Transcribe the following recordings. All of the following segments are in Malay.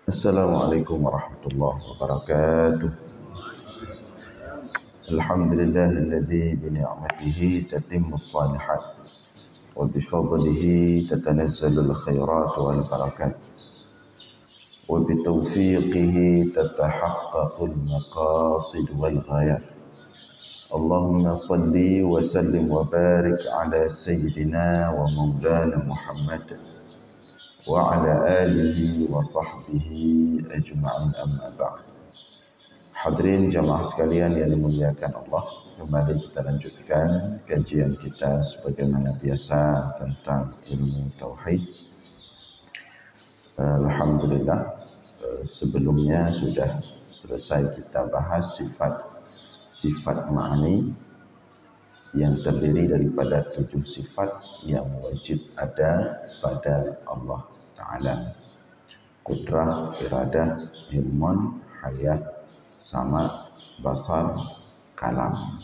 Assalamualaikum warahmatullahi wabarakatuh. Alhamdulillahilladzi bi ni'matihi tatimmus shalihat wa bi fadlihi tatanazzalul khairat wal barakat wa bi tawfiqihi tatahaqqaqul maqasid wal ghayat. Allahumma salli wa sallim wa barik ala sayyidina wa maulana Muhammad wa ala alihi wa sahbihi ajma'in, amma ba'd. Hadirin jamaah sekalian yang dimuliakan Allah, kembali kita lanjutkan kajian kita sebagaimana biasa tentang ilmu tauhid. Alhamdulillah, sebelumnya sudah selesai kita bahas sifat ma'ani yang terdiri daripada 7 sifat yang wajib ada pada Allah Ta'ala: qudrah, iradah, ilmun, hayat, sama, basar, kalam.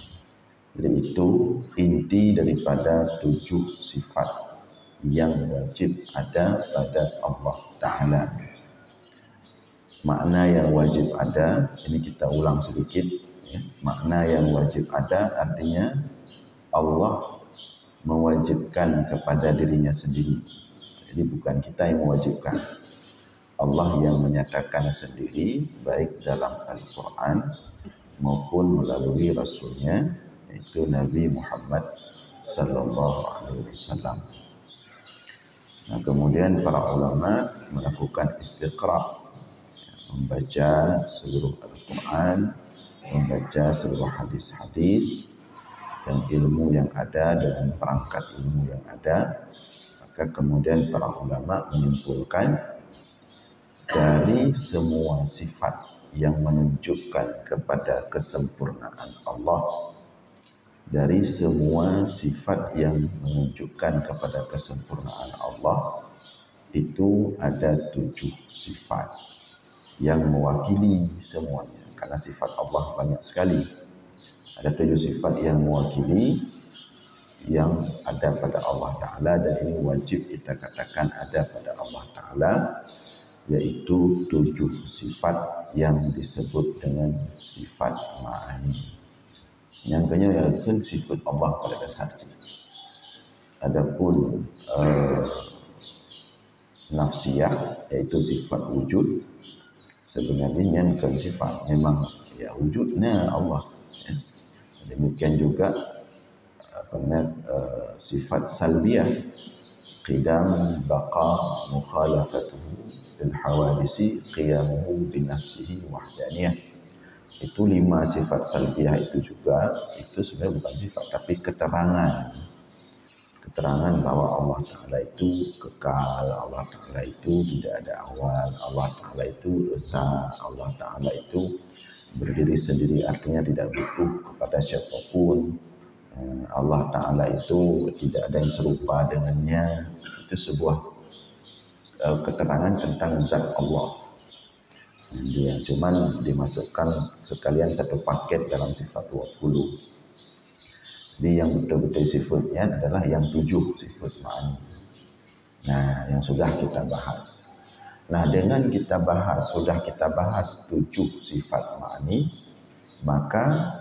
Jadi itu inti daripada 7 sifat yang wajib ada pada Allah Ta'ala. Makna yang wajib ada, ini kita ulang sedikit ya. Makna yang wajib ada artinya Allah mewajibkan kepada dirinya sendiri. Jadi bukan kita yang mewajibkan, Allah yang menyatakan sendiri, baik dalam Al-Quran maupun melalui Rasulnya, yaitu Nabi Muhammad Sallallahu Alaihi Wasallam. Nah, kemudian para ulama melakukan istiqra', membaca seluruh Al-Quran, membaca seluruh hadis-hadis dan ilmu yang ada dengan perangkat ilmu yang ada. Maka kemudian para ulama menyimpulkan dari semua sifat yang menunjukkan kepada kesempurnaan Allah, dari semua sifat yang menunjukkan kepada kesempurnaan Allah, itu ada 7 sifat yang mewakili semuanya. Karena sifat Allah banyak sekali. Ada 7 sifat yang mewakili yang ada pada Allah Ta'ala, dan ini wajib kita katakan ada pada Allah Ta'ala, yaitu 7 sifat yang disebut dengan sifat ma'ani. Yang kenyatakan sifat Allah pada dasarnya. Adapun nafsiyah, yaitu sifat wujud, sebenarnya bukan sifat, memang ya wujudnya Allah ya. Demikian juga sifat salbiyah, qidam, baqa, mukhalafatuhu bil hawadisi, qiyamuhu bi nafsihi wahdaniyah. Itu 5 sifat salbiyah itu juga, itu sebenarnya bukan sifat tapi keterangan bahwa Allah Ta'ala itu kekal, Allah Ta'ala itu tidak ada awal, Allah Ta'ala itu esa, Allah Ta'ala itu berdiri sendiri, artinya tidak butuh kepada siapapun. Allah Ta'ala itu tidak ada yang serupa dengannya. Itu sebuah keterangan tentang zat Allah. Dia cuman dimasukkan sekalian satu paket dalam sifat 20. Jadi yang betul-betul sifatnya adalah yang 7 sifat ma'ani. Nah, yang sudah kita bahas. Nah, dengan kita sudah kita bahas 7 sifat ma'ani, maka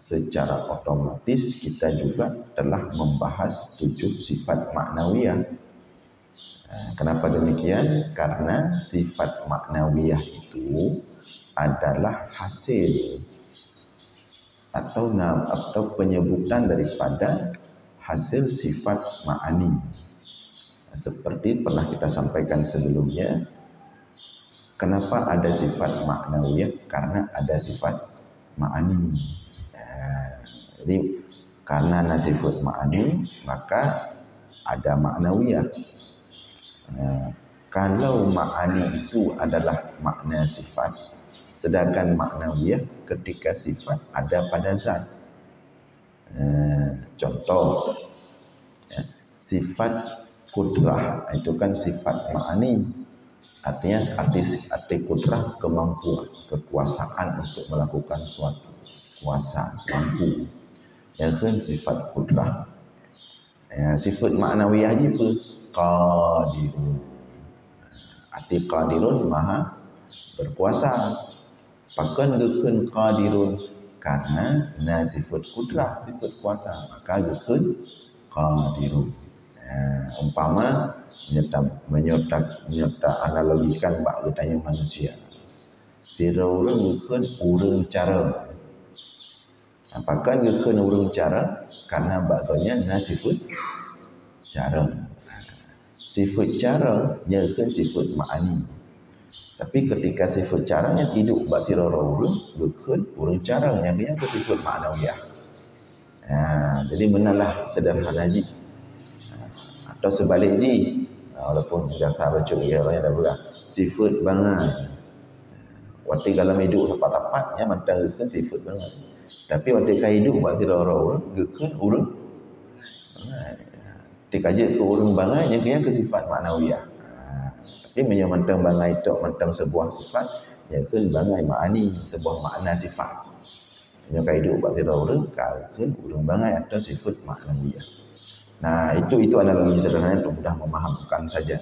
secara otomatis kita juga telah membahas 7 sifat maknawiyah. Kenapa demikian? Karena sifat maknawiyah itu adalah hasil atau penyebutan daripada hasil sifat ma'ani. Seperti pernah kita sampaikan sebelumnya, kenapa ada sifat maknawiyah? Karena ada sifat ma'ani. Jadi karena ada sifat ma'ani, maka ada maknawiyah. Kalau ma'ani itu adalah makna sifat, sedangkan maknawiyah ketika sifat ada pada zat. Contoh ya, sifat kudrah itu kan sifat ma'ani, artinya arti kudrah kemampuan, kekuasaan untuk melakukan suatu, kuasa, mampu. Yang kan sifat kudrah. Sifat maknawiyah apa? Qadirun. Arti qadirun maha berkuasa. Pakan gekun qadirun karena sifat kudrah, sifat kuasa, maka gekun qadirun. Umpama menyerta analogikan bak tanya manusia. Tira orang gekun urang cara. Apakah gekun urang cara karena baganya sifat cara. Sifat cara gekun sifat ma'ani. Tapi ketika sifat caranya hidup bak tira orang gekun urang cara yang dia tu sifat ma'nawiyah. Jadi menalah sederhana ji. Atau sebaliknya, walaupun jasa baca ya orang yang dah belah sifat bangai. Waktu dalam hidup tepat-tepatnya mantang gekun sifat bangai. Tapi waktu hidup bak tira orang gekun urang dikaji ke urang bangai yang dia ke sifat ma'nawiyah. Tapi menyamantang bangai itu mantang sebuah sifat yang kan bangai ma'ani sebuah makna sifat. Yang hidup bak tira orang kan urang bangai atau sifat ma'nawiyah. Nah, itu analogi sederhana untuk mudah memahamkan saja.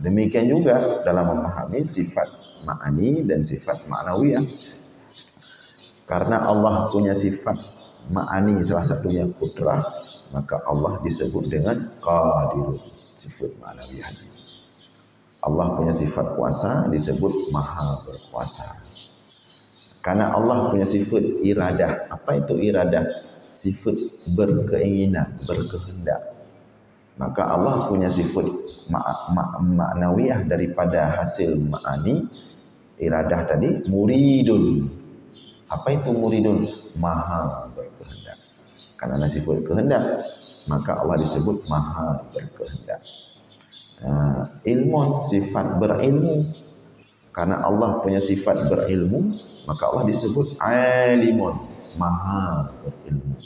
Demikian juga dalam memahami sifat ma'ani dan sifat ma'nawiyah. Karena Allah punya sifat ma'ani salah satunya kudrah, maka Allah disebut dengan qadirun, sifat ma'nawiyah. Allah punya sifat kuasa disebut maha berkuasa. Karena Allah punya sifat iradah. Apa itu iradah? Sifat berkeinginan, berkehendak. Maka Allah punya sifat ma'nawiyah daripada hasil ma'ani. Iradah tadi muridun. Apa itu muridun? Maha berkehendak. Karena sifat kehendak, maka Allah disebut maha berkehendak. Ilmun, sifat berilmu. Karena Allah punya sifat berilmu, maka Allah disebut alimun, maha berilmu.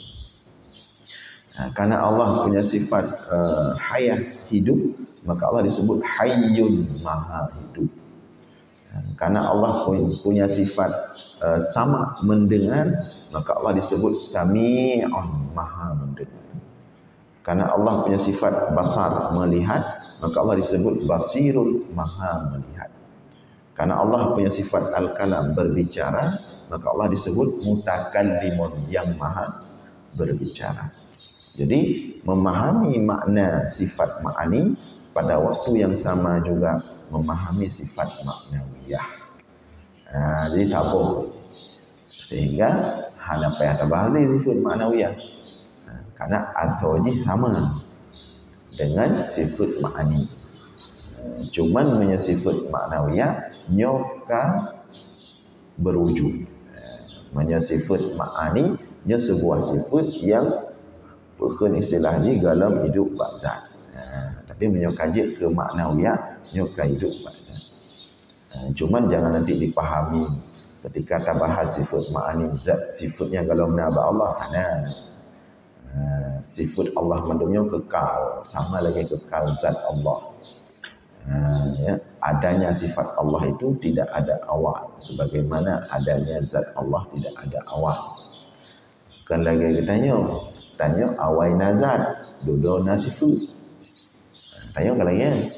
Karena Allah punya sifat hayah, hidup, maka Allah disebut hayyun, maha hidup. Karena Allah punya sifat sama, mendengar, maka Allah disebut sami'un, maha mendengar. Karena Allah punya sifat basar, melihat, maka Allah disebut basirul, maha melihat. Karena Allah punya sifat al-kalam, berbicara, maka Allah disebut mutakallimun, yang maha berbicara. Jadi memahami makna sifat ma'ani pada waktu yang sama juga memahami sifat ma'nawiyah. Jadi sambung. Sehingga hanya payah terbahari sifat ma'nawiyah. Karena ataunya sama dengan sifat ma'ani. Cuman punya sifat ma'nawiyah nyoka berwujud. Punya sifat ma'ani nya sebuah sifat yang bukan istilahnya dalam hidup barzah. Tapi menyokaji ke ma'nawiyah nyoka hidup barzah. Cuman jangan nanti dipahami ketika kita bahas sifat ma'ani zat sifatnya kalau menabak Allah. Sifat Allah mendunia kekal, sama lagi kekal zat Allah. Adanya sifat Allah itu tidak ada awal, sebagaimana adanya zat Allah tidak ada awal. Kan lagi tanya awal nazat, dodo nasifut. Tanya kalau lagi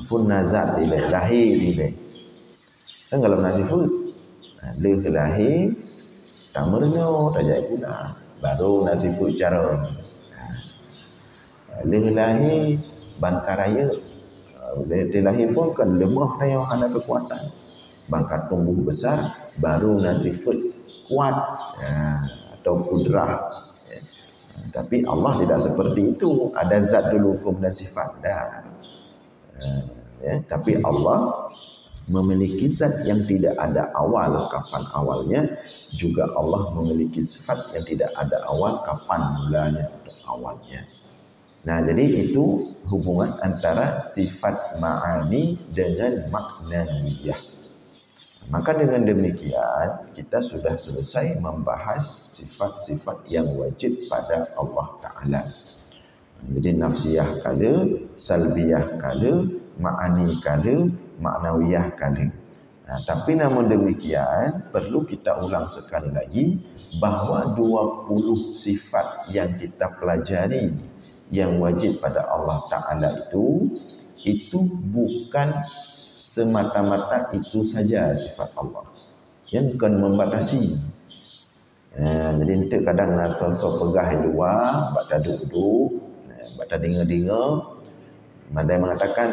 pun nazat dileh, lahir dileh. Kan kalau nasifut, lahir, tamerno, tajak pula. Baru nasifut cara lahir bangkaraya lahir pun kan lemah tayang ada kekuatan bangkat tumbuh besar baru nasifut kuat atau kudrah. Tapi Allah tidak seperti itu, ada zat dulu hukum dan sifat dah. Tapi Allah memiliki zat yang tidak ada awal, kapan awalnya, juga Allah memiliki sifat yang tidak ada awal, kapan mulanya atau awalnya. Nah, jadi itu hubungan antara sifat ma'ani dengan ma'nawiyah. Maka dengan demikian kita sudah selesai membahas sifat-sifat yang wajib pada Allah Ta'ala. Jadi nafsiyah kala, salbiyah kala, ma'ani kala, ma'nawiyah kala. Tapi namun demikian perlu kita ulang sekali lagi bahawa 20 sifat yang kita pelajari yang wajib pada Allah Ta'ala itu bukan semata-mata itu saja sifat Allah. Yang bukan membatasi. Jadi nanti kadang so pegah luar, baca duduk, baca dengar-dengar. Ada yang mengatakan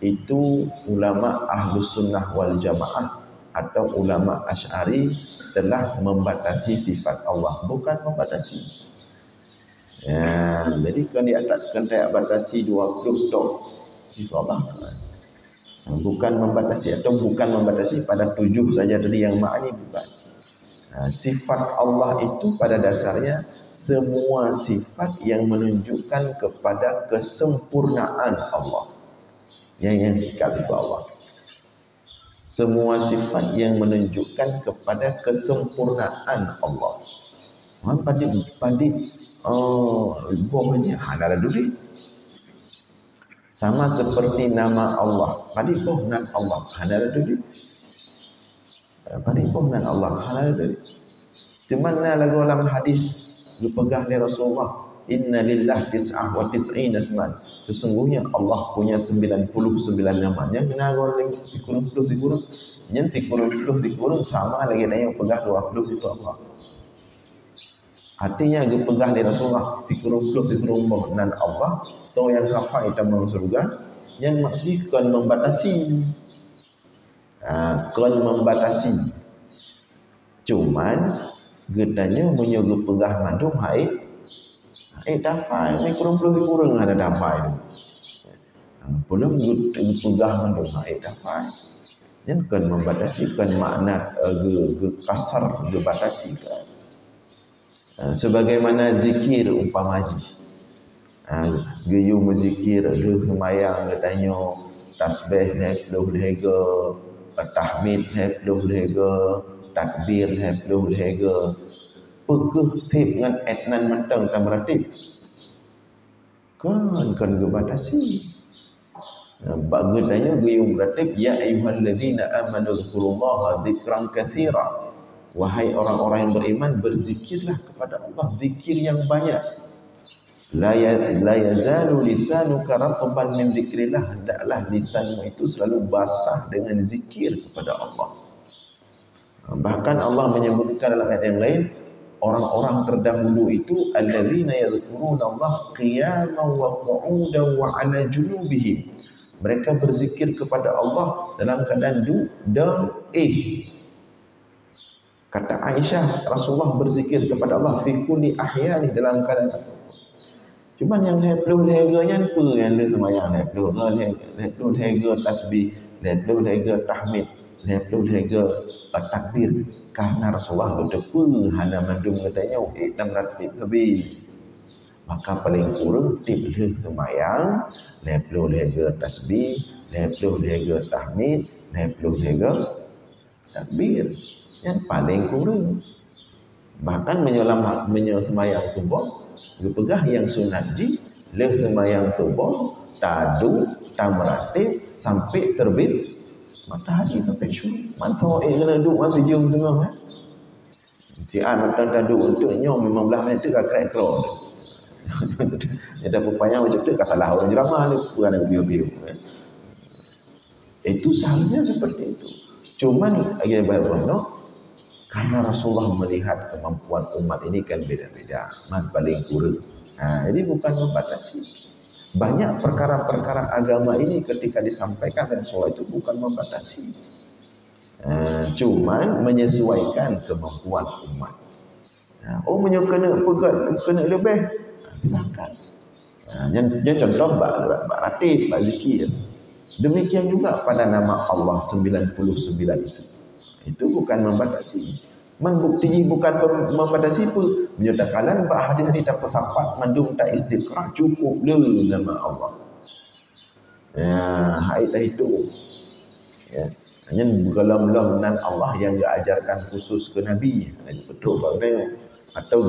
itu ulama Ahlus Sunnah wal Jamaah atau ulama Asy'ari telah membatasi sifat Allah, bukan membatasi. Jadi kan dia batasi 20 tok sifat Allah. Bukan membatasi atau bukan membatasi pada 7 saja tadi yang makni bukan. Sifat Allah itu pada dasarnya semua sifat yang menunjukkan kepada kesempurnaan Allah. Yang hakikat sifat Allah. Semua sifat yang menunjukkan kepada kesempurnaan Allah. Bohnya ada dulu. Sama seperti nama Allah. Bohnan Allah. Ada dulu. Bohnan Allah. Ada dulu. Cuman lagu dalam hadis lu pegang dari Rasulullah. Inna lillah tis'ah wa tis'ina asman. Sesungguhnya Allah punya 99 nama. Yang kena goreng dikurung. Yang dikurung sama lagi dengan yang pegang 20 itu Allah. Artinya dia pegang di Rasulullah dikurung dan Allah. So yang hafal itu masuk surga. Yang maksudnya kan membatasi. Kan membatasi. Cuman gedanya menyuguh pegang mandum haid. Dafai, ni kurang ada dafai tu. Belum pegang mandum haid dafai. Yang kan membatasi kan makna kasar batasi kan. Sebagaimana zikir umpamaji. Geyu menzikir, lu semayang katanya tasbih lu lega, tahmid lu lega, takbir lu lega. Pekeh tip dengan etnan mentang tak meratib. Kan kebatasi. Bagadanya gayung meratib. Ya ayyuhalladzina amanu dzkurullaha dzikran katsira. Wahai orang-orang yang beriman, berzikirlah kepada Allah zikir yang banyak. La yazalu lisanuka ratban min dzikrillah. Hendaklah lisanmu itu selalu basah dengan zikir kepada Allah. Bahkan Allah menyebutkan dalam ayat yang lain, orang-orang terdahulu itu alladzina yadhkuruna Allah qiyaman wa qu'udan wa 'ala junubihim. Mereka berzikir kepada Allah dalam keadaan duduk dan kata Aisyah, Rasulullah berzikir kepada Allah fi kulli ahyani dalam keadaan. Cuman yang hebluh leganya apa yang dia semayang hebluh lega tasbih, hebluh lega tahmid, hebluh lega takbir. Karena Rasulullah berdepa hana mandum katanya 600 lebih. Maka paling kurang tiblah semayang, lebih lega tasbih, lebih lega tahmid, lebih lega takbir. Yang paling kurang. Bahkan menyemayang subuh, dipegah yang sunat ji, leh semayang subuh, tadu, tamratib sampai terbit matahari sampai syuruk. Mantap kena duduk masa jam tengah. Sian matang duduk untuk nyom 15 minit tu kakak ekor. Ada pupanya macam tu kata lah orang jeramah ni bukan biu-biu. Itu seharusnya seperti itu. Cuman agak baik karena Rasulullah melihat kemampuan umat ini kan beda-beda. Paling kurang. Jadi bukan membatasi. Banyak perkara-perkara agama ini ketika disampaikan dan Rasulullah itu bukan membatasi. Cuman menyesuaikan kemampuan umat. Kena lebih. Silakan. Yang contoh bak ratib, bak zikir. Demikian juga pada nama Allah 99 itu. Itu bukan membatasi. Membukti bukan membatasi pun. Menyatakan bak hadis-hadis tak pesafat mandum tak istiqrah cukup le nama Allah. Ayat itu. Ya. Hanya begalam-lam nan Allah yang diajarkan khusus ke Nabi. Betul bagaimana? Atau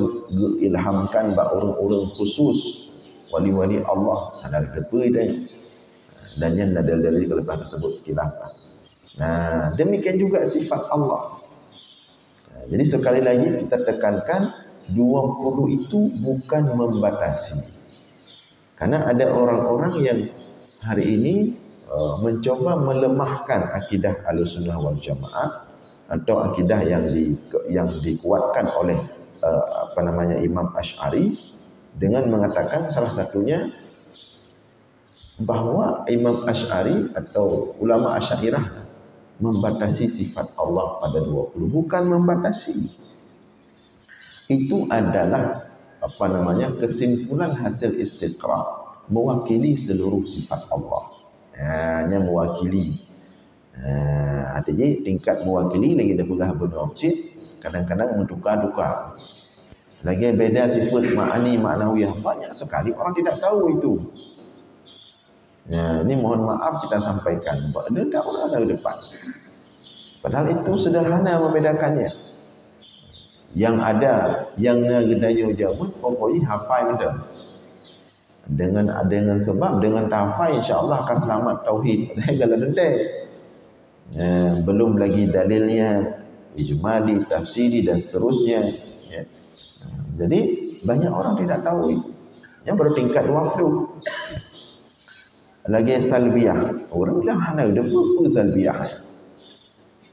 ilhamkan bak orang-orang khusus wali-wali Allah. Ada depa dia. Dan yang ada dalil kelepas tersebut sekilas. Demikian juga sifat Allah. Jadi sekali lagi kita tekankan 20 itu bukan membatasi. Karena ada orang-orang yang hari ini mencoba melemahkan akidah Ahlussunnah wal Jamaah atau akidah yang dikuatkan oleh Imam Asy'ari dengan mengatakan salah satunya bahwa Imam Asy'ari atau ulama Asy'ariyah membatasi sifat Allah pada 20, bukan membatasi. Itu adalah kesimpulan hasil istiqra, mewakili seluruh sifat Allah. Hanya mewakili. Jadi tingkat mewakili lagi dah pula benar cik, kadang-kadang mentukar-tukar. Lagi beda sifat ma'ani ma'nawiyah, banyak sekali orang tidak tahu itu. Ini mohon maaf kita sampaikan, dia tak pernah tahu depan. Padahal itu sederhana membedakannya. Yang ada, yang gedanya jauh, pokoknya hafal kita. Dengan sebab dengan tahafal insya-Allah akan selamat tauhid. Kalau dendek. Belum lagi dalilnya, ijmali, tafsiri dan seterusnya. Jadi banyak orang tidak tahu itu. Yang baru tingkat waktu. Lagi salbiyah. Orang bilang hana ada apa salbiyah.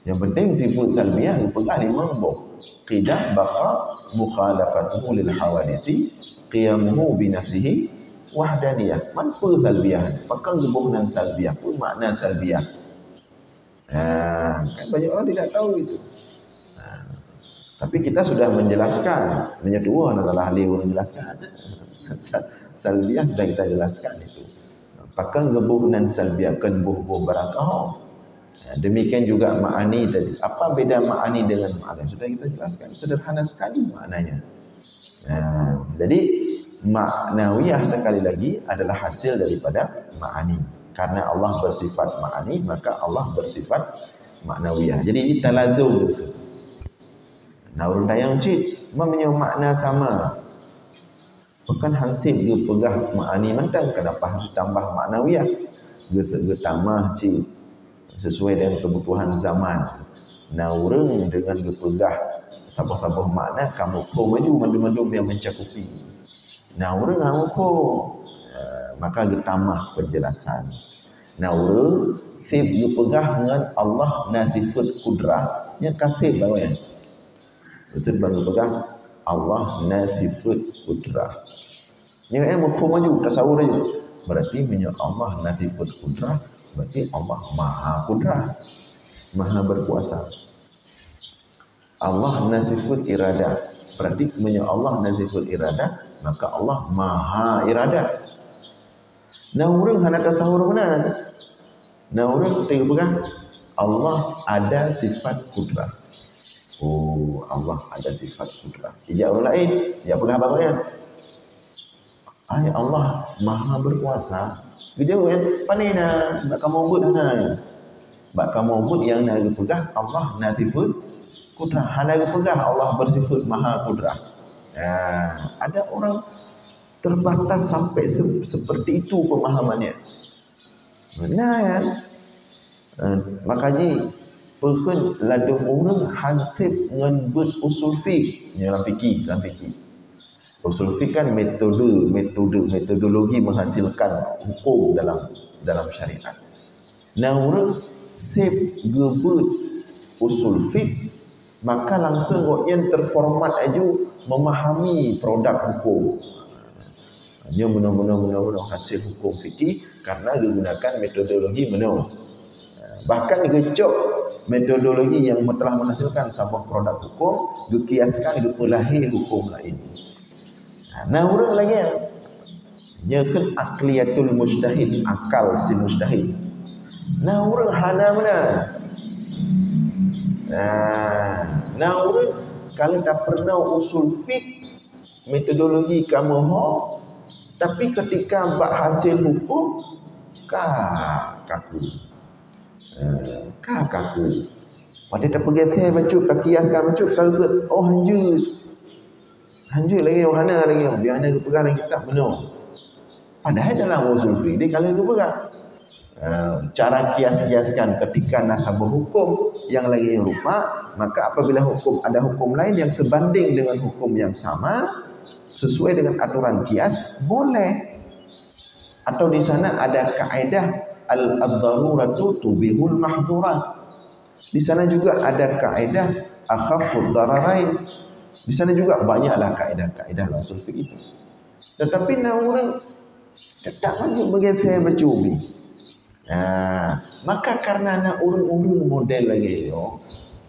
Yang penting sifat salbiyah pegang 5 buah. Qidah, baqa, mukhalafatuhu lil hawadisi, qiyamuhu bi nafsihi, wahdaniyah. Apa salbiyah? Pegang gebukan salbiyah. Apa makna salbiyah? Kan banyak orang tidak tahu itu. Tapi kita sudah menjelaskan, menyedua adalah ahli menjelaskan. Salbiyah sudah kita jelaskan itu. Pegang gebukan salbiyah kan buh-buh barakah. Demikian juga ma'ani tadi. Apa beda ma'ani dengan ma'ani? Sudah kita jelaskan. Sederhana sekali maknanya. Jadi ma'nawiyah sekali lagi adalah hasil daripada ma'ani. Karena Allah bersifat ma'ani, maka Allah bersifat ma'nawiyah. Jadi ini talazum. Naurul dayang cik, mempunyai makna sama. Bukan hansip dia pegah ma'ani mentang. Kenapa harus tambah ma'nawiyah? Dia tambah cik. Sesuai dengan kebutuhan zaman. Naureng dengan gepegah sabah-sabah makna kamu ko maju mendum-mendum yang mencakupi. Naureng ko maka getamah penjelasan. Naureng sif gepegah dengan Allah nasifat kudrah. Nya kafir lawan. Betul baru pegang Allah nasifat kudrah. Nya ko maju tasawur aja. Berarti menyebut Allah nasifat kudrah. Berarti Allah maha kudrah, maha berkuasa. Allah nasifut iradah. Berarti punya Allah nasifut iradah, maka Allah maha iradah. Nah orang hendak tasawur mana? Nah orang tengok pegang Allah ada sifat kudrah. Oh, Allah ada sifat kudrah. Ijak orang lain, ijak pegang apa-apa. Allah maha berkuasa. Jauh yang panina, bak kamu buat mana? Bak kamu buat yang nak pegah Allah nasifut kudrah. Hana pegah Allah bersifat maha kudrah. Ada orang terbatas sampai seperti itu pemahamannya. Benar kan? Makanya pun laduh orang hansip dengan usul fiqh dalam fikih. Usul fiqh kan metodologi menghasilkan hukum dalam syariat. Nah orang sip gebut usul fiqh maka langsung yang terformat aja memahami produk hukum. Hanya benar-benar hasil hukum fikih karena digunakan metodologi menau. Bahkan gecok metodologi yang telah menghasilkan sebuah produk hukum dikiaskan dipelahir hukum lain. Nah orang lagi nya kan akliyatul mujtahid, akal si mujtahid. Nah orang hana mana? Nah orang kalau tak pernah usul fiqh metodologi kamu tapi ketika bak hasil hukum kaku. Pada tak pergi saya baca tak kiaskan baca kalau Hanjur lagi wahana lagi biar anda pegang lagi tak benar. Padahal dalam usul fiqh dia kalau pegang cara kias-kiaskan ketika nasabah hukum yang lagi rupa, maka apabila ada hukum lain yang sebanding dengan hukum yang sama sesuai dengan aturan kias boleh. Atau di sana ada kaedah al-daruratu tubihul mahdurat. Di sana juga ada kaedah akhafud dararain. Di sana juga banyaklah kaedah-kaedah dalam usul fiqh itu. Tetapi nak orang tetap aja bergeser bercubi. Maka karena nak urun-urun model lagi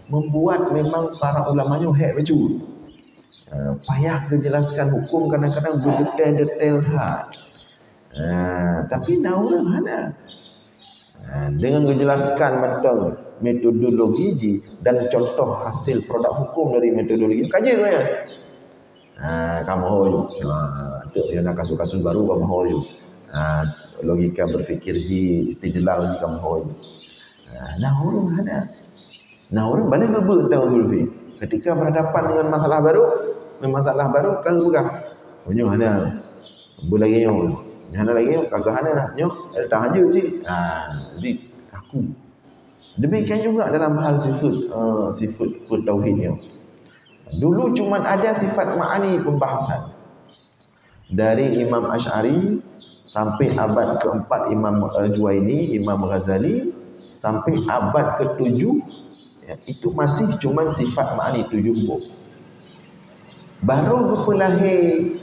membuat memang para ulamanya hek bercubi. Payah kejelaskan hukum kadang-kadang berdetail-detail tapi nak orang ada. Dengan menjelaskan tentang metodologi dan contoh hasil produk hukum dari metodologi kaji ya. Kamu hoyo. Tu yang nak kasus-kasus baru kamu hoyo. Logika berfikir di istidlal kamu hoyo. Nah orang ada. Nah orang balik ke tentang usul ketika berhadapan dengan masalah baru kan bukan. Punya ada. Boleh yang Hana lagi kagak hana nak nyok dah aja cik. Jadi kaku. Demikian juga dalam hal sifat tauhidnya. Dulu cuma ada sifat ma'ani pembahasan. Dari Imam Asy'ari sampai abad keempat Imam Juwaini, Imam Ghazali sampai abad ke-7 itu masih cuma sifat ma'ani 7 buku. Baru berlahir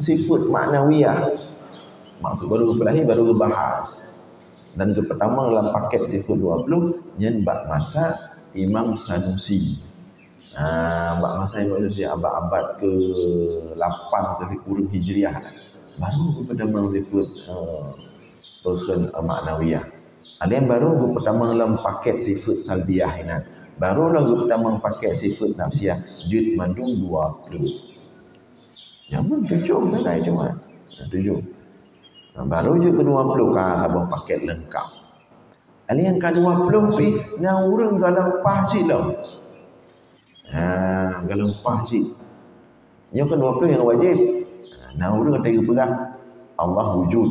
sifat maknawiyah. Maksud baru berlahir baru bahas. Dan ke pertama dalam paket sifat 20 yang bak masa Imam Sanusi. Bak masa Imam Sanusi abad ke-8 ke kurun Hijriah. Baru ke pertama sifat persen maknawiyah. Ada yang baru ke pertama dalam paket sifat salbiyah ini. Baru lagi pertama paket sifat nafsiyah juz mandung 20. Jangan 7 saja cuma 7. Baru je ke-20 kan sabah paket lengkap. Ada yang ke-20 pi na urang galang pah cik lah. Galang pah cik. Yang ke-20 yang wajib. Na urang kata perang Allah wujud.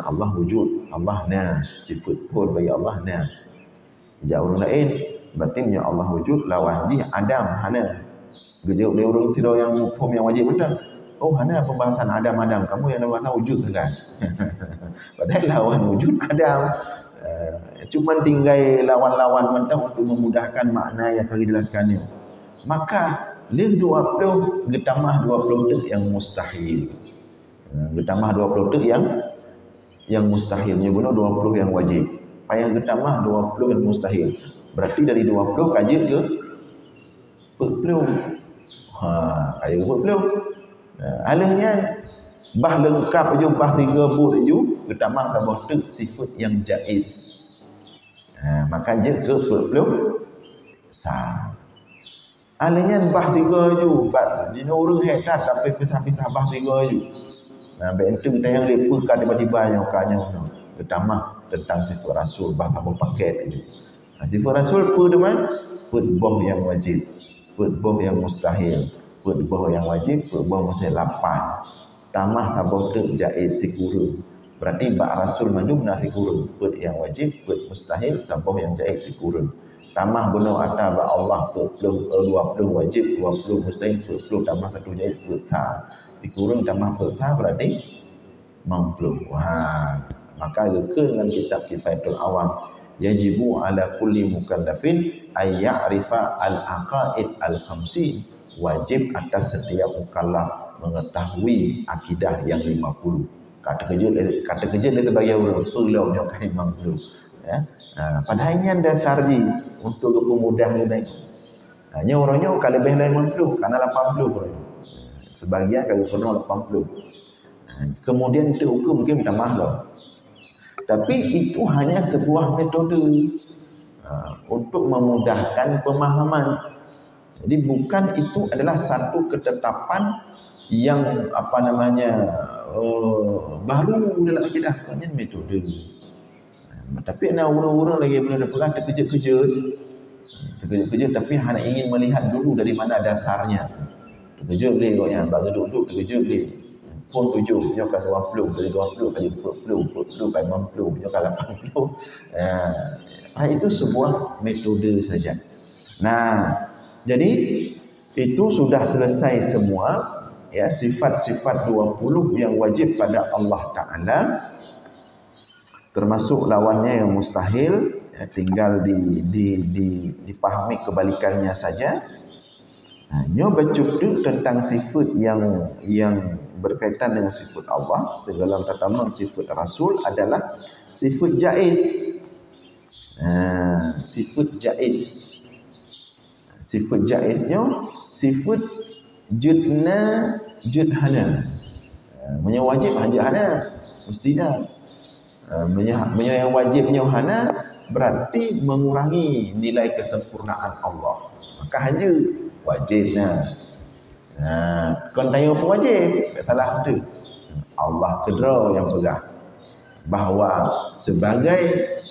Allah wujud. Allah na sifat pun bagi Allah na. Jauh orang lain berarti punya Allah wujud lawan ji Adam hana. Gejauh dia orang tidak yang hukum yang wajib betul. Hana pembahasan Adam, kamu yang nama wujud kan? Padahal lawan wujud Adam. Cuma tinggal lawan-lawan mentah untuk memudahkan makna yang kami jelaskannya. Maka lil 20 getambah 20 tu yang mustahil. Getambah 20 tu yang mustahilnya benar 20 yang wajib. Payah getambah 20 yang mustahil. Berarti dari 20 kaji ke 40. Kaji ke 40. Alahnya bah lengkap je bah 3 but je ketambah tambah tu sifat yang jaiz. Maka je ke 40 sah. Alahnya bah 3 je bah ni orang hebat tapi pisah-pisah bah 3 je. Bentuk kita yang lepukan tiba-tiba yang kanya ketambah tentang sifat rasul bah apa paket je. Sifat rasul pun teman pun boh yang wajib, pun boh yang mustahil. Put boh yang wajib, put boh masih 8. Tamah tabah tu jaiz sikurun. Berarti bak rasul mandum nak sikurun. Put yang wajib, put mustahil, tabah yang jaiz sikurun. Tamah benar atas bak Allah put 20 wajib, 20 mustahil, put 20 tambah 1 jaiz, put sah. Sikurun tambah put sah berarti 60. Maka gekun dengan kitab Kifayatul Awam. Yajibu ala kulli mukallafin ay ya'rifa al-aqaid al-khamsin. Wajib atas setiap mukallaf mengetahui akidah yang 50. Kata kerja dia terbagi orang pulau yang kain 50. Ya. Padahalnya dasar ji untuk kemudah ni. Hanya orangnya kalau lebih dari 50 karena 80 orang. Sebagian kalau kena 80. Kemudian itu hukum mungkin minta maaf. Tapi itu hanya sebuah metode untuk memudahkan pemahaman. Jadi bukan itu adalah satu ketetapan yang baru dalam akidah, hanya metode. Tapi ada orang-orang lagi belum pegang terkejut tapi hanya ingin melihat dulu dari mana dasarnya. Terkejut dia koknya, bagi duduk terkejut dia. Pun 7, nyokan 20, dari 20 kali 40 kali 50, nyokan 80. Itu sebuah metode saja. Nah, jadi itu sudah selesai semua ya, sifat-sifat 20 yang wajib pada Allah Ta'ala. termasuk lawannya yang mustahil, ya, tinggal dipahami kebalikannya saja. Nyo bercuduk tentang sifat yang berkaitan dengan sifat Allah, segala pertama sifat Rasul adalah sifat jaiz. Sifat jaiz. Sifat jaiznya sifat judna judhana. Punya wajib hana mesti dah. Punya yang wajibnya hana berarti mengurangi nilai kesempurnaan Allah. Maka hanya wajibnya. Kon tanya apa wajib? Tak salah tu. Allah kedra yang pegang bahawa sebagai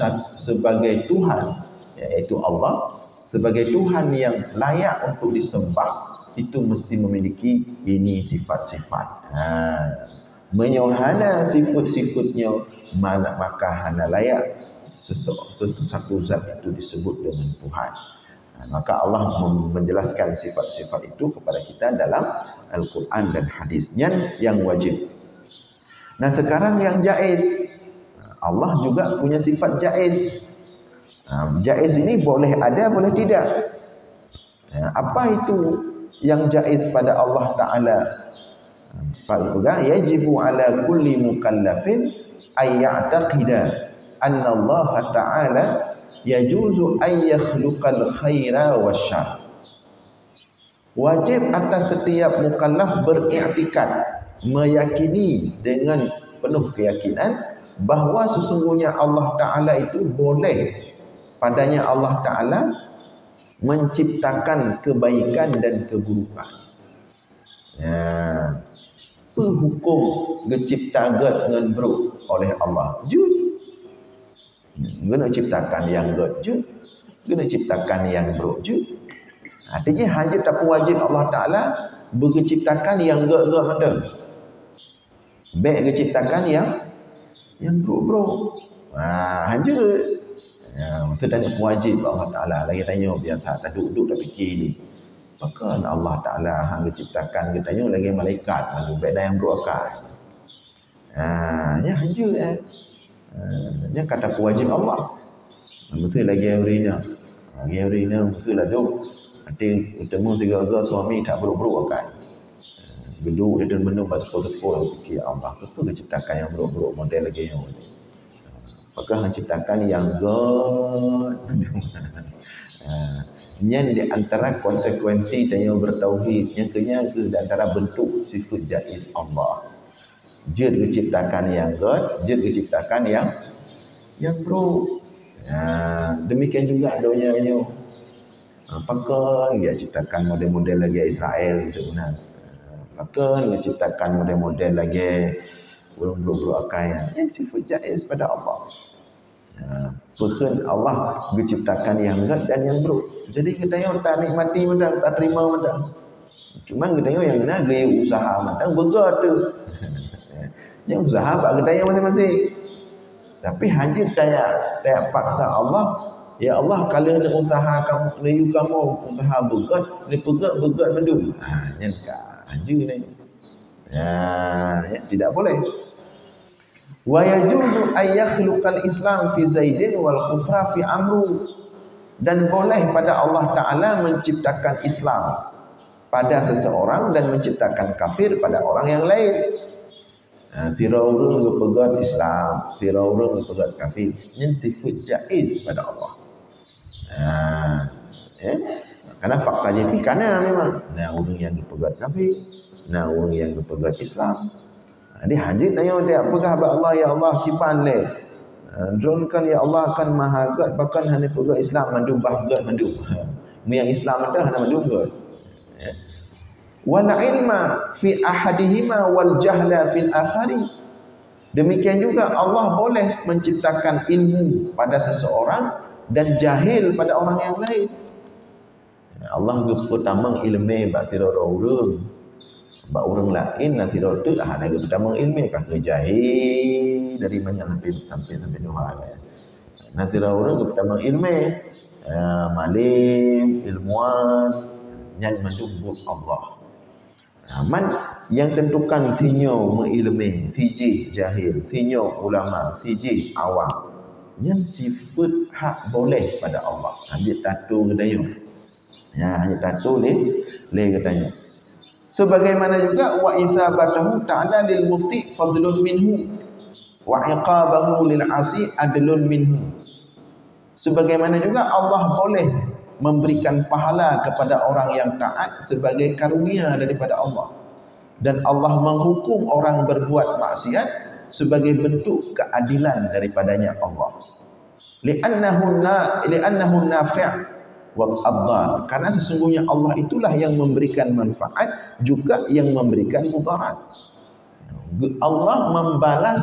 Tuhan, iaitu Allah, sebagai Tuhan yang layak untuk disembah, itu mesti memiliki ini sifat-sifat. Menyohana sifat-sifatnya, maka hana layak satu zat itu disebut dengan Tuhan. Maka Allah menjelaskan sifat-sifat itu kepada kita dalam Al-Quran dan hadisnya yang wajib. Nah, sekarang yang jaiz, Allah juga punya sifat jaiz. Jaiz ini boleh ada, boleh tidak. Apa itu yang jaiz pada Allah Ta'ala? Yajibu ala kulli mukallafin ayya'taqida anna Allah Ta'ala yajuzu ayyakhluqal khaira wasyarr. Wajib atas setiap mukallaf beriktikad, meyakini dengan penuh keyakinan bahawa sesungguhnya Allah Ta'ala itu boleh, padanya Allah Ta'ala menciptakan kebaikan dan keburukan. Hukum dicipta dengan buruk oleh Allah. Guna ciptakan yang good, guna ciptakan yang buruk. Artinya hanya tak wajib Allah Ta'ala berciptakan yang good macam. Baik diciptakan yang buruk. Hanya itu tak wajib Allah Ta'ala. Lagi tanya biasa tak duduk tak fikir ni. Maka Allah Ta'ala hang ciptakan kita tanya lagi malaikat lalu baik dah yang buruk akal. Ya hanya yang kata wajib Allah. Betul lagi urina. Lagi urina betul lah tu. Nanti ketemu tiga suami tak buruk-buruk akal. Geduk dia dan menung pas sepuluh fikir Allah. Betul ke ciptakan yang buruk-buruk model lagi yang ni. Maka hang ciptakan yang good. Yang di antara konsekuensi dan yang bertauhid, yang kenyang ke di antara bentuk sifat jaiz Allah. Jid diciptakan yang good, jid diciptakan yang buruk. Demikian juga dunia. Apakah dia ciptakan model-model lagi Israel sebenarnya. Apakah dia ciptakan model-model lagi buruk-buruk akal. Yang sifat jaiz pada Allah. Bahkan Allah menciptakan yang good dan yang buruk. Jadi kita yang tak nikmati macam tak terima macam. Cuma kita yang nak gaya usaha macam berat tu. Yang usaha pak kita yang masing-masing. Tapi hanya tak paksa Allah. Ya Allah, kalau nak usaha kamu, melayu kamu usaha berat, ni berat mendu. Yang hanya ni. Tidak boleh. Wa yajuzu ay yakhluqal Islam fi Zaidin wal kufra fi Amru, dan boleh pada Allah Ta'ala menciptakan Islam pada seseorang dan menciptakan kafir pada orang yang lain. Tira orang berpegat Islam, tira orang berpegat kafir. Ini sifat jaiz pada Allah. Karena fakta jadi kerana memang orang yang berpegat kafir, orang yang berpegat Islam. Dia hajit tanya dia apakah Allah ya Allah cipan le. Dronkan ya Allah akan maha god bahkan hanya pegang Islam mandu bahgat mandu. Yang Islam ada hanya mandu god. Wal ilma fi ahadihima wal jahla fil akhari. Demikian juga Allah boleh menciptakan ilmu pada seseorang dan jahil pada orang yang lain. Allah pertama ilmu batir orang. Bak orang lain nanti tu ada pertama ilmu kah jahil dari mana sampai Tuhan. Nanti orang pertama ilmu malim ilmuwan yang mendukung Allah. yang tentukan sinyo mengilmi, siji jahil, sinyo ulama, siji awam. Yang sifat hak boleh pada Allah. Ambil tatu kedayu. Ya, ambil tatu le katanya. Sebagaimana juga wa isabatahu ta'ala lil muti fadlun minhu wa iqabahu lil asi adlun minhu. Sebagaimana juga Allah boleh memberikan pahala kepada orang yang taat sebagai karunia daripada Allah. Dan Allah menghukum orang berbuat maksiat sebagai bentuk keadilan daripadanya Allah. Li'annahu nafi' wal adhar. Karena sesungguhnya Allah itulah yang memberikan manfaat juga yang memberikan mudarat. Allah membalas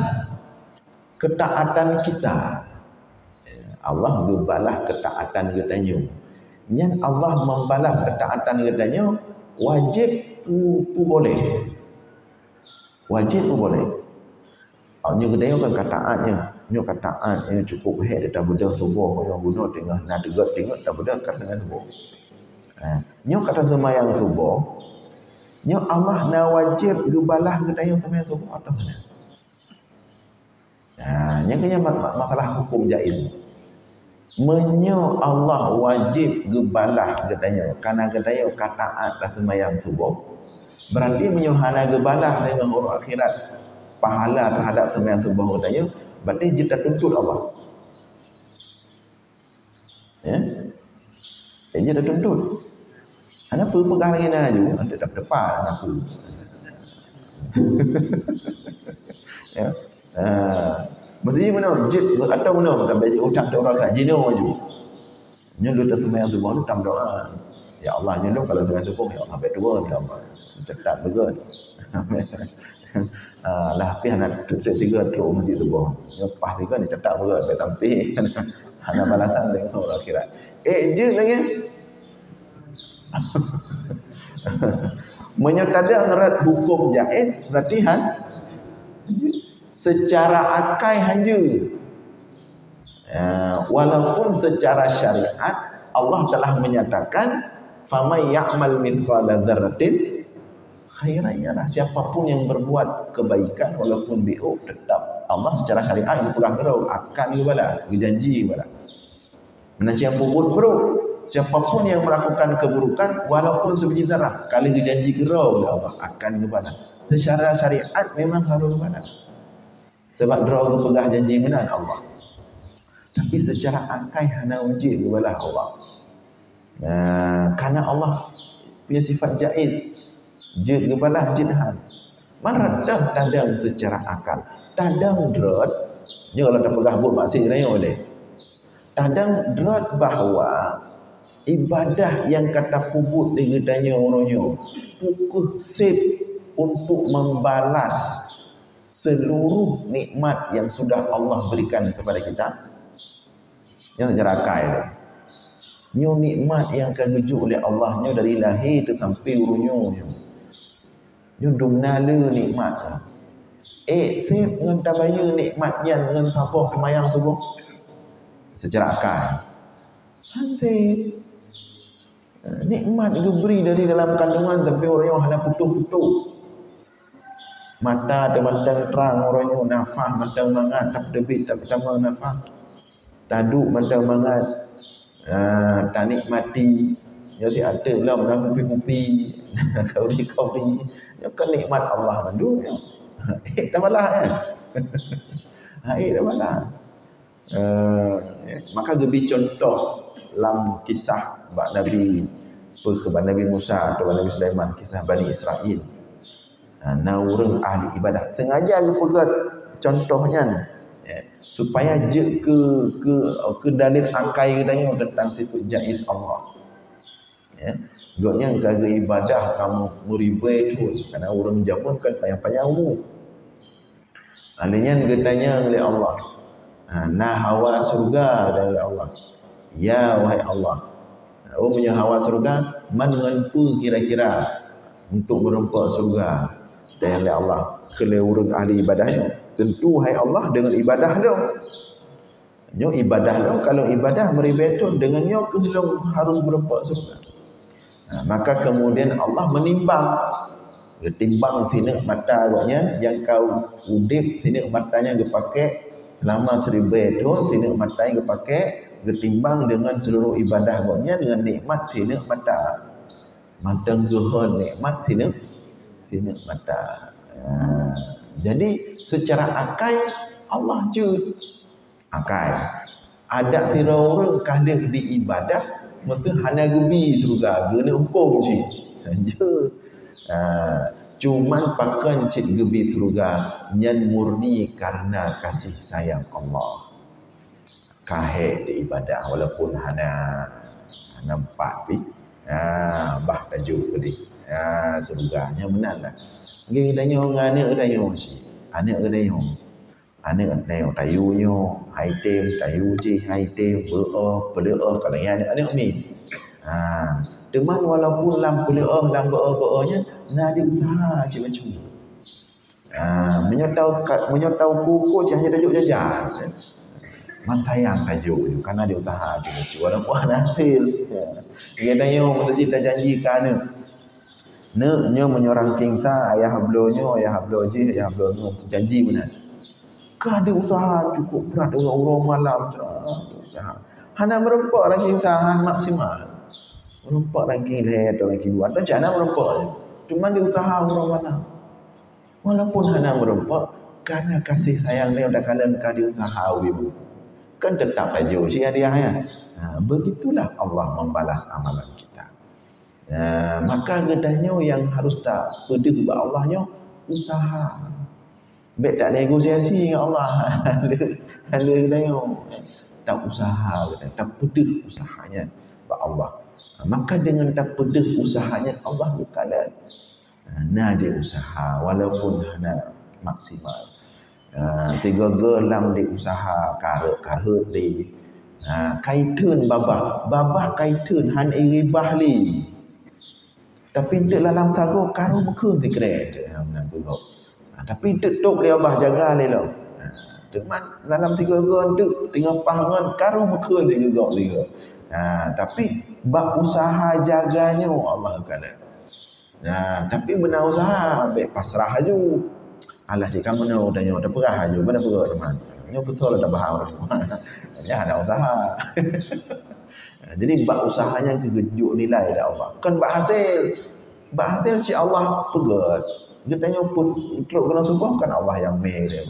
ketaatan kita. Allah membalas ketaatan katanya. Yang Allah membalas ketaatan katanya wajib pu boleh. Wajib pu boleh. Nyo kedai kan kataannya, nyo kataannya cukup head dah benda subuh yang guna tengah nak tengok dah benda kat dengan subuh. Nyo kata semayang subuh, nyo Allah na wajib gebalah kedai semayang subuh atau mana? Yang kena masalah hukum jaiz. Menyo Allah wajib gebalah katanya karena katanya kataan dah sembahyang subuh berarti menyo hana gebalah dengan orang akhirat pahala terhadap sembahyang subuh katanya berarti kita tuntut Allah ya dia dah tuntut ana pegang lagi na ju ada tak depan aku ya mesti mana jid atau mana kan baca ucap orang kat jino maju. Nyo lu tak sembahyang subuh tu tam doa. Ya Allah nyo kalau dengan subuh ya Allah betul ya Allah. Cekat betul. Lah pi anak tutup tiga tu masjid subuh. Nyo pas tiga ni cetak betul sampai tampi. Hana balasan dengan orang akhirat. Je lagi. Menyatakan ngerat hukum jaiz berarti secara akal hanya walaupun secara syariat Allah telah menyatakan faman ya'mal mithqala dzarratin khairan yarah. Siapapun yang berbuat kebaikan walaupun bi'u tetap Allah secara syariat pulang kerau akan kepada berjanji kepada menanci yang puput bro. Siapapun yang melakukan keburukan walaupun sebiji zarah kali berjanji kerau Allah akan kepada. Secara syariat memang harus kepada. Sebab draw pegah janji menan Allah. Tapi secara akal hana wajib kepada Allah. Karena Allah punya sifat jaiz. Jid kepada jidhan. Maradah tadang secara akal. Tadang drat. Ni kalau tak pegah buat maksud raya boleh. Tadang drat bahawa ibadah yang kata pubut di gedanya orangnya. Pukul sip untuk membalas seluruh nikmat yang sudah Allah berikan kepada kita yang secara akal nyo nikmat yang akan rujuk oleh Allah nyo dari lahir tu sampai urunyo nyo dumnala nikmat sip dengan tabaya nikmat yang dengan sabah semayang subuh secara akal nanti nikmat itu beri dari dalam kandungan sampai orang yang hendak putus-putus mata ada mandang terang orangnya nafas mandang mangat tak debit tak pertama nafas taduk mandang mangat tak nikmati jadi ada lah menang kupi-kupi kauri-kauri ya kan nikmat Allah mandu dah balah kan dah balah maka lebih contoh dalam kisah Nabi Nabi Musa atau Nabi Sulaiman kisah Bani Israel orang ahli ibadah sengaja aku pegat contohnya supaya je ke dalil akal katanya tentang sifat jaiz Allah Gotnya kagak ibadah kamu muribai tu karena orang Jepun kan panjang-panjang umur. Alanya katanya oleh Allah. Nah hawa surga dari Allah. Ya wahai Allah. Oh punya hawa surga man nganpu kira-kira untuk merempak surga dan oleh Allah kelewurun ahli ibadahnya. Tentu hai Allah dengan ibadah dia. Nyo ibadah dia kalau ibadah meribai tu dengan nyo kehilang harus merempak surga. Maka kemudian Allah menimbang Ketimbang sini mata agaknya yang kau udip sini matanya dia pakai selama 1000 tahun sini mata yang dia pakai ketimbang dengan seluruh ibadah agaknya dengan nikmat sini mata. Mata zuhur nikmat sini mata. Jadi secara akal Allah je akal. Ada orang kadang di ibadah mesti hanya gebi surga, guna hukum je. Saja. Cuman pakan cik gebi surga nyan murni karena kasih sayang Allah. Kahek di ibadah walaupun hanya nampak pi. Bah tajuk tadi. Surganya benarlah. Ngi danyo ngane danyo si. Ane danyo. Ane danyo tayunyo, haitem tayu ji, haitem beo kalau yang ane mi. Teman walaupun lam beo nya nadi usaha si macam. Menyotau kuku hanya tajuk jajan. Man sayang tajuk karena dia usaha je walaupun ada hasil. Dia danyo mesti dah janjikan nya menyorang kingsa ayah hablo ji janji benar. Kada usaha cukup berat orang malam usaha. Hana merempak ranking sahan maksimal. Merempak ranking leher atau ranking 2 atau jangan merempak. Cuma dia usaha orang malam. Walaupun hana merempak karena kasih sayang dia udah kalian kadi usaha wibu. Kan tetap tajuk si hadiah ya. Begitulah Allah membalas amalan kita. Maka gedahnya yang harus tak pedih kepada Allahnya usaha. Baik tak negosiasi dengan Allah. Ada gedahnya tak usaha, tak pedih usahanya kepada Allah. Maka dengan tak pedih usahanya Allah berkala. Dia usaha walaupun hanya maksimal. 3 gelam di usaha karut di kaitun babah kaitun han iribah li tapi dek dalam sago karu bekun ti kred tapi dek tok dia bah jaga le lo teman dalam 3 gon dek tengah pangan karu bekun ti gegok dia tapi bab usaha jaganya Allah kala tapi benar usaha baik pasrah aju. Alah cik kamu ni udah nyawa dah perah aja, mana perah teman. Nyo betul dah bahar. Ya ada usaha. Jadi bab usahanya terkejut nilai dah Allah. Kan bab hasil. Bab hasil si Allah pegat. Kita nyo pun teruk kena sumpah kan Allah yang meh dia.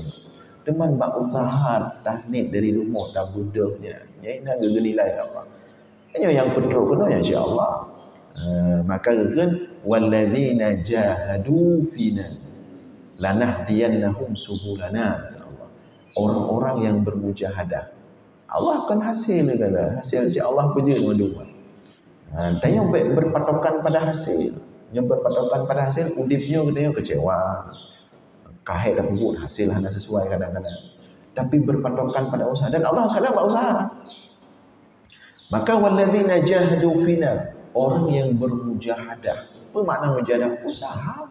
Teman bab usaha tahnik dari rumah tak budahnya. Ya ina nilai Allah. Nyo yang teruk kena ya si Allah. Maka kan walladzina jahadu fina lanahdiyannahum subulana. Orang-orang yang bermujahadah Allah akan hasil kata. Hasil si Allah punya mendukung. Dan yang berpatokan pada hasil, yang berpatokan pada hasil udipnya katanya kecewa. Kahek dah pupuk hasil hanya sesuai kadang-kadang. Tapi berpatokan pada usaha dan Allah kadang buat usaha. Maka walladzina jahadu fina, orang yang bermujahadah. Apa makna mujahadah? Usaha.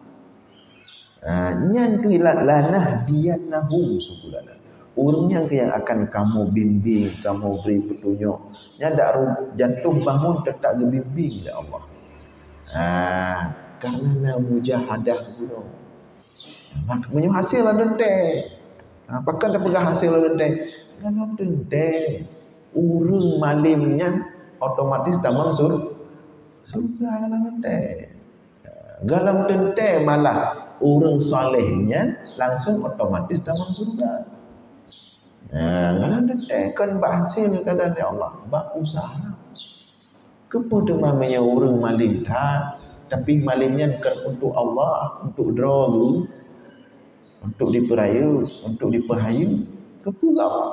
Nyan kilat lanah diyannahum subulana. Orang yang akan kamu bimbing, kamu beri petunjuk. Nya dak jantung bangun tetap dibimbing oleh Allah. Karena mujahadah guna. Mak menyu hasil ada dente. Apakah dah pegang hasil ada dente? Kalau dente, urang malimnya otomatis tak masuk surga kalau dente. Galam dente malah orang solehnya langsung otomatis dalam surga. Kalau kan berhasil kadang ya Allah, berusaha. Kepada mamanya orang malim tak, tapi malimnya bukan untuk Allah, untuk draw, untuk diperayu, untuk diperhayu. Kepada Allah.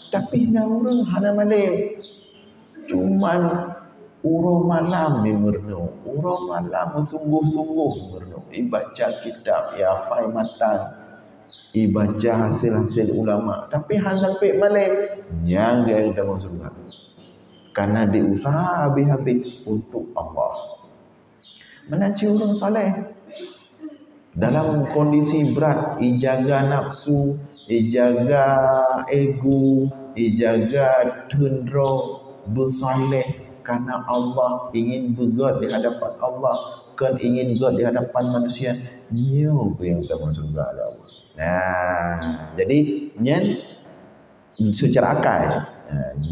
Tapi nak orang hana malim, cuman urang malam ni merno. Urang malam sungguh-sungguh merno. Ibaca kitab, ya fai matan. Ibaca hasil-hasil ulama. Tapi hang sampai malam, yang dia udah masuk surga. Karena diusaha habis-habis untuk Allah. Menaci orang soleh. Dalam kondisi berat, ijaga nafsu, ijaga ego, ijaga tundro, bersoleh. Karena Allah ingin begat di hadapan Allah, kan ingin God di hadapan manusia, nyo yang utama surga ada Allah. Nah, jadi nyen secara akal,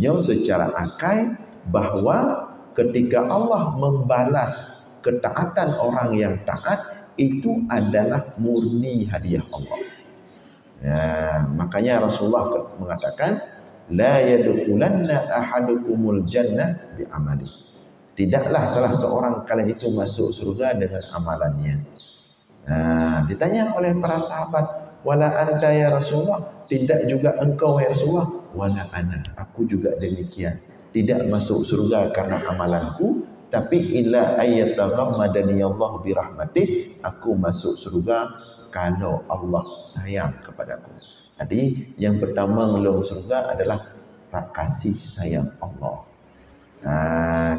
nyo secara akal bahwa ketika Allah membalas ketaatan orang yang taat itu adalah murni hadiah Allah. Ya, makanya Rasulullah mengatakan la yadkhulanna ahadukumul jannah bi amali. Tidaklah salah seorang kalian itu masuk surga dengan amalannya. Ditanya oleh para sahabat, wala anta ya Rasulullah, tidak juga engkau ya Rasulullah? Wala ana, aku juga demikian. Tidak masuk surga karena amalanku, tapi illa ayyataghammadani Allah birahmatih, aku masuk surga kalau Allah sayang kepadaku. Jadi yang pertama ngelong surga adalah kasih sayang Allah.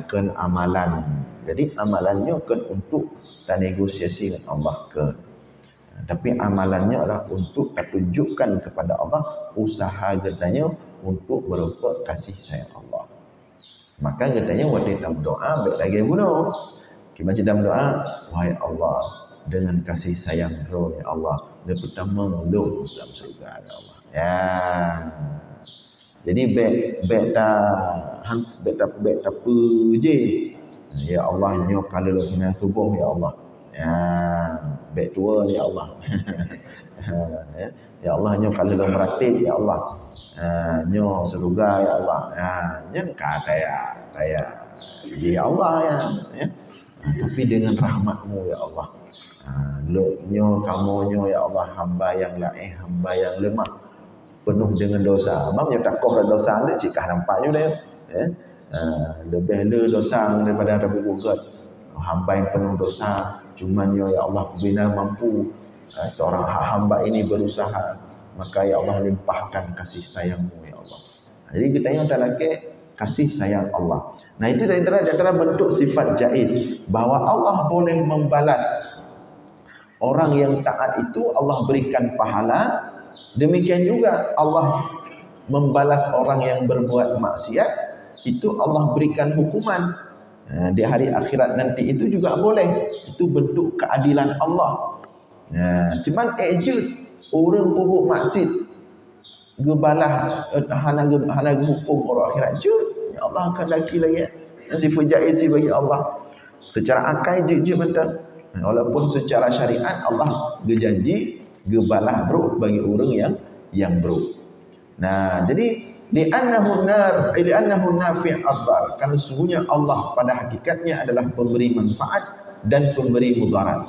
Kan amalan. Jadi amalannya kan untuk tak negosiasi dengan Allah kan. Tapi amalannya adalah untuk tunjukkan kepada Allah usaha katanya untuk berupa kasih sayang Allah. Maka katanya waktu dalam doa baik lagi guna. Kita dalam doa, wahai Allah, dengan kasih sayang roh ya Allah, yang pertama lo dalam surga ya Allah. Ya. Jadi bet apa je. Ya Allah nyo kalau lo kena subuh ya Allah. Ya, bet tua ya Allah. Ya Allah nyo kalau lo meratib ya Allah. Nyo surga ya Allah. Nyen kata ya Allah ya. Tapi dengan rahmatmu ya Allah. Nyo kamu nyo ya Allah, hamba yang lain, hamba yang lemah, penuh dengan dosa. Mamnya takoh dosa ni cikah nampaknya dah. Lebih le dosa daripada ada gugat. Hamba yang penuh dosa, cuman ya Allah bila mampu seorang hamba ini berusaha, maka ya Allah limpahkan kasih sayangmu ya Allah. Jadi kita yang tak lagi kasih sayang Allah. Nah itu dari antara bentuk sifat jaiz bahwa Allah boleh membalas orang yang taat itu, Allah berikan pahala. Demikian juga Allah membalas orang yang berbuat maksiat, itu Allah berikan hukuman. Di hari akhirat nanti itu juga boleh. Itu bentuk keadilan Allah. Cuman orang pubuk maksiat gebalah hana hukum orang akhirat je, ya Allah akan lagi lagi sifat jaiz bagi Allah. Secara akal je betul. Walaupun secara syariat Allah berjanji gebalah bro bagi orang yang bro. Nah, jadi li'annahu nafi' ad-dar, karena sesungguhnya Allah pada hakikatnya adalah pemberi manfaat dan pemberi mudarat.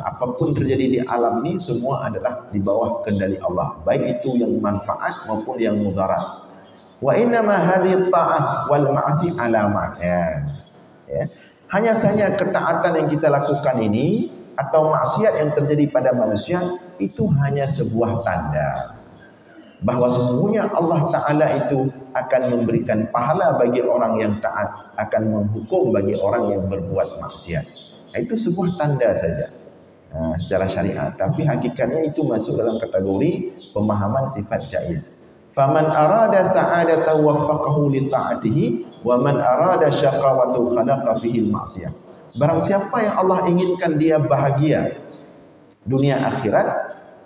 Apapun terjadi di alam ini semua adalah di bawah kendali Allah, baik itu yang manfaat maupun yang mudarat. Wa inna ma hadhihi ta'ah wal ma'asi alamat. Ya. Hanya saja ketaatan yang kita lakukan ini atau maksiat yang terjadi pada manusia itu hanya sebuah tanda bahawa sesungguhnya Allah Ta'ala itu akan memberikan pahala bagi orang yang taat, akan menghukum bagi orang yang berbuat maksiat. Itu sebuah tanda saja secara syariat, tapi hakikatnya itu masuk dalam kategori pemahaman sifat jaiz. Faman arada sa'adata waffaqahu li ta'atihi wa man arada syaqawatu khalaqa fihi al-ma'siyah. Barang siapa yang Allah inginkan dia bahagia dunia akhirat,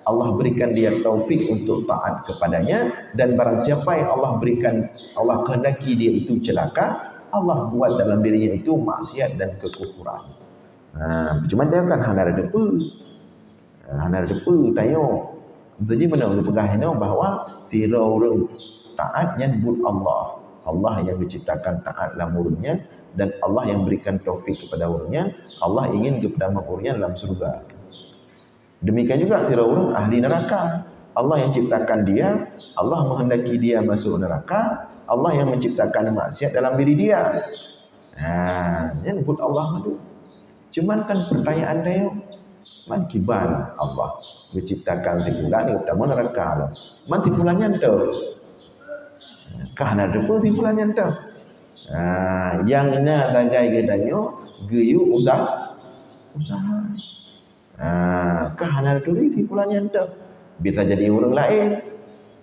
Allah berikan dia taufik untuk taat kepadanya, dan barang siapa yang Allah kehendaki dia itu celaka, Allah buat dalam dirinya itu maksiat dan kekufuran. Cuma dia kan hana depu tayong. Jadi mana boleh pegang bahawa tira orang taat yang but Allah. Allah yang menciptakan taat dalam urunnya, dan Allah yang berikan taufik kepada urunnya. Allah ingin kepada urunnya dalam surga. Demikian juga tira orang ahli neraka. Allah yang ciptakan dia, Allah menghendaki dia masuk neraka, Allah yang menciptakan maksiat dalam diri dia. Yang but Allah madu. Cuman kan pertanyaan dia, man kiban Allah menciptakan si fulan ni pertama neraka lah. Man si fulan yang tu. Kahana depa si fulan yang tu. Yang ina tagai gedanya geyu usaha. Kahana tu si fulan yang tu. Bisa jadi orang lain.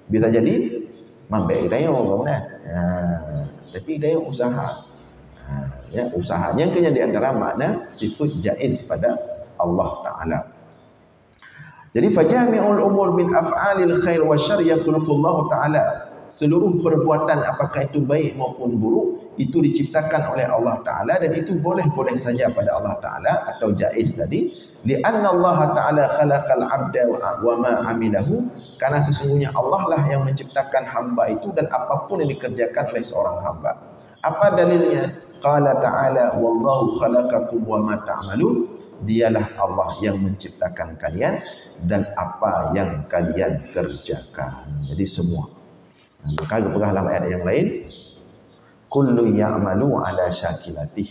Bisa jadi mambek dia mana. Tapi dia usaha. Ya, usahanya kena di antara makna sifat jaiz pada Allah Ta'ala. Jadi fajami'ul umur min af'alil khair wa syarr yakhluqullahu Ta'ala. Seluruh perbuatan apakah itu baik maupun buruk itu diciptakan oleh Allah Ta'ala, dan itu boleh-boleh saja pada Allah Ta'ala atau jaiz tadi. Li'anna Allah Ta'ala khalaqal abda wa ma amilahu, karena sesungguhnya Allah lah yang menciptakan hamba itu dan apapun yang dikerjakan oleh seorang hamba. Apa dalilnya? Qala ta'ala wallahu khalaqakum wa ma ta'malun. Dialah Allah yang menciptakan kalian dan apa yang kalian kerjakan. Jadi semua. Maka berpegang dalam ayat yang lain, kullu ya'malu ala syakilatih.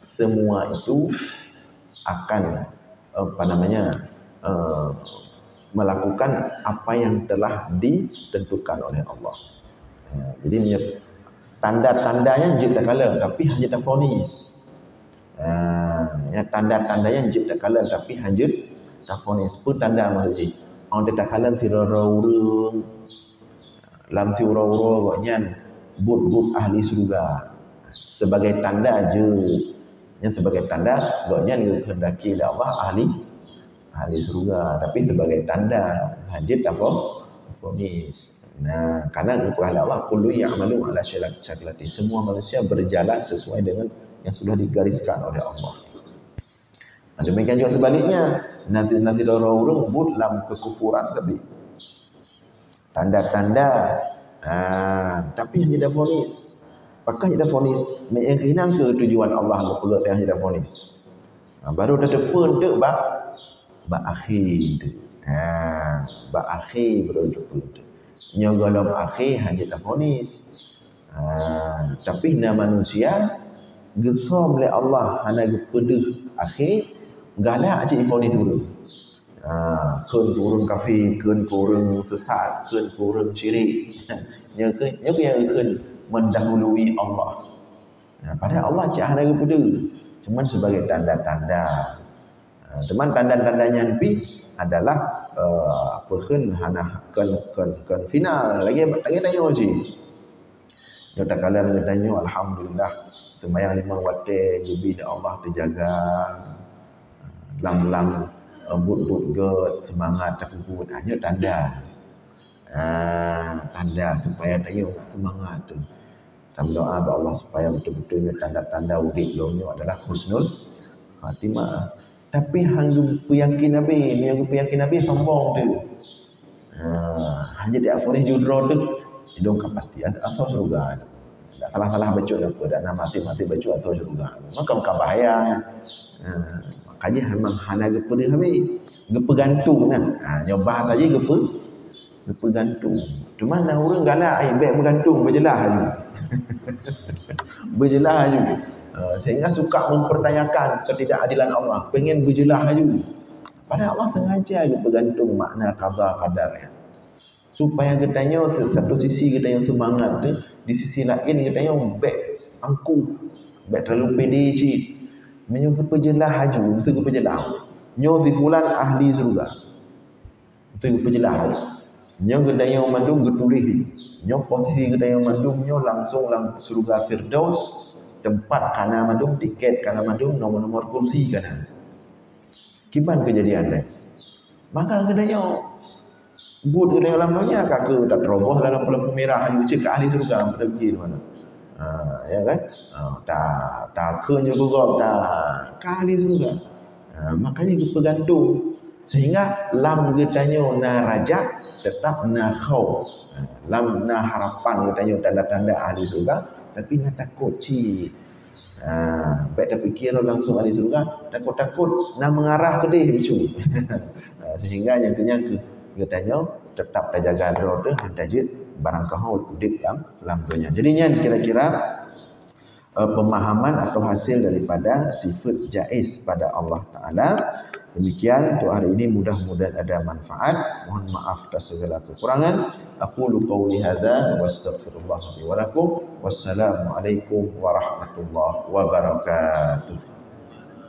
Semua itu akan melakukan apa yang telah ditentukan oleh Allah. Jadi tanda-tandanya tak kala tapi hanya tak fonis. Tanda-tandanya tak kala tapi hanya tak fonis. Pun tanda maksud orang tak kala tirara-ura lam tirara gaknya but-but ahli surga. Sebagai tanda je. Yang sebagai tanda gaknya dikehendaki oleh Allah ahli surga, tapi sebagai tanda hanya tak fonis. Nah, karena kepada Allah kullu ya'malu ala syakilati, semua manusia berjalan sesuai dengan yang sudah digariskan oleh Allah. Nah, demikian juga sebaliknya, nanti orang but dalam kekufuran tapi tanda-tanda tapi hanya dah fonis. Apakah hanya dah fonis menginginkan ke tujuan Allah lepas yang hanya dah fonis. Baru dah depan dek ba akhir. Ba akhir baru depan dek. Nyogalom akhir hanya tak fonis. Tapi nama manusia gesom oleh Allah hanya gepedeh akhir galak cik fonis dulu. Kun kurung kafir, kun kurung sesat, kun kurung syirik. Nya yang kun mendahului Allah. Padahal Allah cik hanya gepedeh. Cuman sebagai tanda-tanda. Cuman tanda-tandanya ni adalah hana kan final lagi tanya je. Yo tak kala tanya alhamdulillah sembahyang 5 waktu lebih Allah terjaga. Lam but god semangat tak kubut hanya tanda. Tanda supaya tanya semangat tu. Kami doa kepada Allah supaya betul-betulnya tanda-tanda urip lo adalah husnul khatimah. Tapi hang peyakin Nabi sombong tu. Hanya dia boleh judro tu. Hidung kapasti atau surga. Tak salah-salah baca apa dak nama mati baca atau surga. Maka bahaya. Makanya memang hana gepe dia habis. Gepe gantung nah. Nyobah saja gepe gantung. Cuma nak orang galak baik bergantung berjelah aja. Berjelah aja. Sehingga suka mempertanyakan ketidakadilan Allah, pengen berjelah aja. Padahal Allah sengaja aja bergantung makna qada qadarnya. Supaya katanya satu sisi katanya semangat tu, di sisi lain katanya baik angku, baik terlalu pede cik. Menyo ke berjelah aja, betul ke berjelah. Nyo si fulan ahli surga. Betul ke berjelah aja. Nyo katanya mandung getulih. Nyo posisi katanya mandung nyo langsung surga Firdaus. Tempat kana madum, tiket kana madum, nomor-nomor kursi kana. Gimana kejadian dia? Maka katanya but katanya lamanya kakak tak teroboh dalam lampu merah aja cek ahli surga kita pergi di mana. Ya kan? Tak kenya gugam tak ahli surga. Makanya bergantung sehingga lam katanya na raja tetap na khauf. Lam na harapan katanya tanda-tanda ahli surga. Tapi nak takut cik. Baik tak fikir langsung ahli surga. Takut-takut nak mengarah ke dia macam. Sehingga yang kenyang katanya tetap terjaga roda handajit barang kahul udip dalam dunia. Jadinya kira-kira pemahaman atau hasil daripada sifat jaiz pada Allah Ta'ala. Demikian untuk hari ini, mudah-mudahan ada manfaat. Mohon maaf atas segala kekurangan. Aqulu qawli hadza wa astaghfirullah li wa lakum. Wassalamualaikum warahmatullahi wabarakatuh.